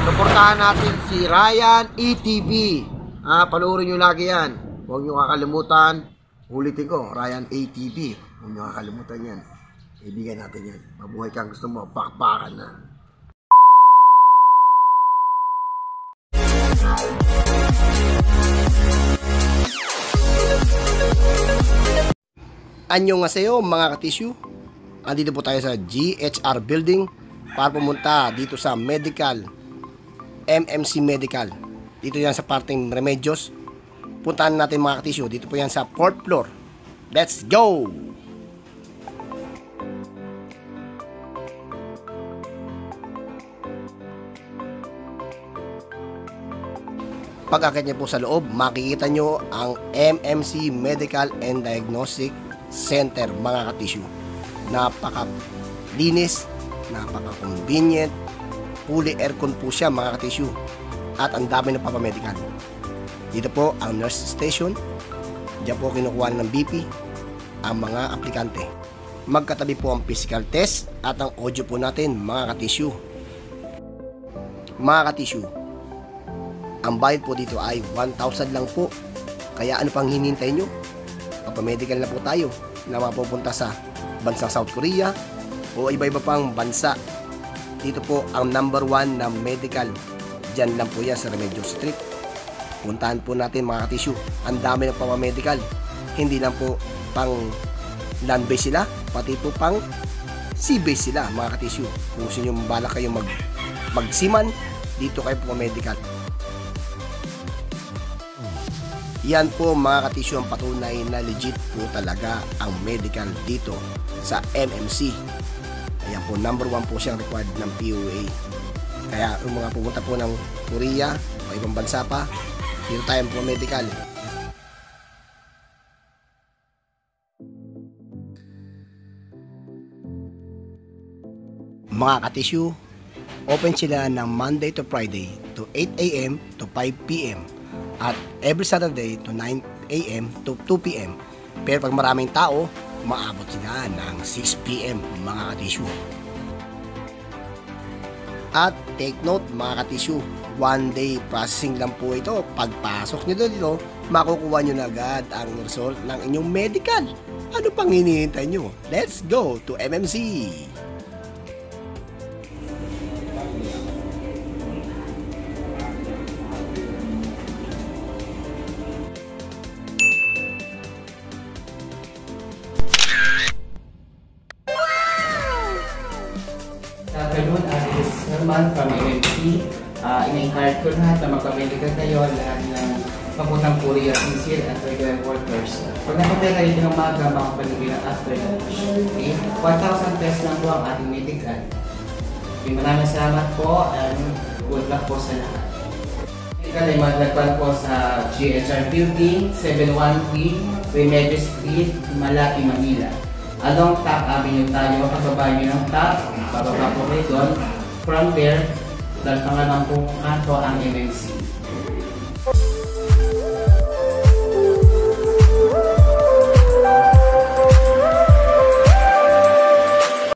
Suportahan natin si Ryan ETV. Panoorin nyo lagi yan. Huwag nyo kakalimutan. Ulitin ko, Ryan ETV. Huwag nyo kakalimutan yan. Ibigay natin yan. Mabuhay kang gusto mo, pakpakan na. Annyeonghaseyo mga ka-tissue. Andito po tayo sa GHR Building para pumunta dito sa Medical, MMC Medical. Dito yan sa parting Remedios. Puntahan natin mga ka-tissue. Dito po yan sa 4th floor. Let's go! Pag-akit niyo po sa loob, makikita nyo ang MMC Medical and Diagnostic Center mga ka-tissue. Napaka-linis, napaka-convenient, fully aircon po siya mga ka-tissue. At ang dami ng papamedical. Dito po ang nurse station. Diyan po kinukuha ng BP ang mga aplikante. Magkatabi po ang physical test at ang audio po natin mga ka-tissue. Mga ka-tissue, ang bayad po dito ay 1,000 lang po. Kaya ano pang hinihintay nyo? Papamedical na po tayo na mapupunta sa bansang South Korea o iba-iba pang bansa. Dito po ang number 1 na medical. Diyan lang po yan sa Remedios Street. Puntahan po natin mga ka-tissue. Ang dami ng papamedical. Hindi lang po pang land base sila, pati po pang sea base sila mga ka-tissue. Kung gusto nyo balak kayo magsiman, dito kayo papamedical. Yan po mga ka-tissue ang patunay na legit po talaga ang medical dito sa MMC. Ayan po, number 1 po siyang required ng POA. Kaya yung mga pumunta po ng Korea o ibang bansa pa, dito tayo po medical. Mga ka-tissue, open sila ng Monday to Friday to 8 AM to 5 PM. At every Saturday to 9 AM to 2 PM. Pero pag maraming tao, maabot sila ng 6 PM mga ka-tissue. At take note mga ka-tissue, 1 day processing lang po ito. Pagpasok nyo dito, makukuha nyo na agad ang result ng inyong medical. Ano pang hinihintay nyo? Let's go to MMC! Afternoon, this is Herman from MMC. In-encourage ko lahat na magpamedical kayo, lahat ng papuntang Korea, sincere at regular workers. Pag nakapay kayo ng umaga, makapalibig ng after lunch. Okay? 1,000 pesos lang po ang ating medical. Okay, maraming salamat po and good luck po sa lahat. Medical ay maglagpan po sa GHR Building, 713 Remedios Street, Malaki, Manila. Along Top Avenue tayo, pababa nyo ng top, pababa po kayo doon. From there, dahil pangalang pong kanto ang MMC.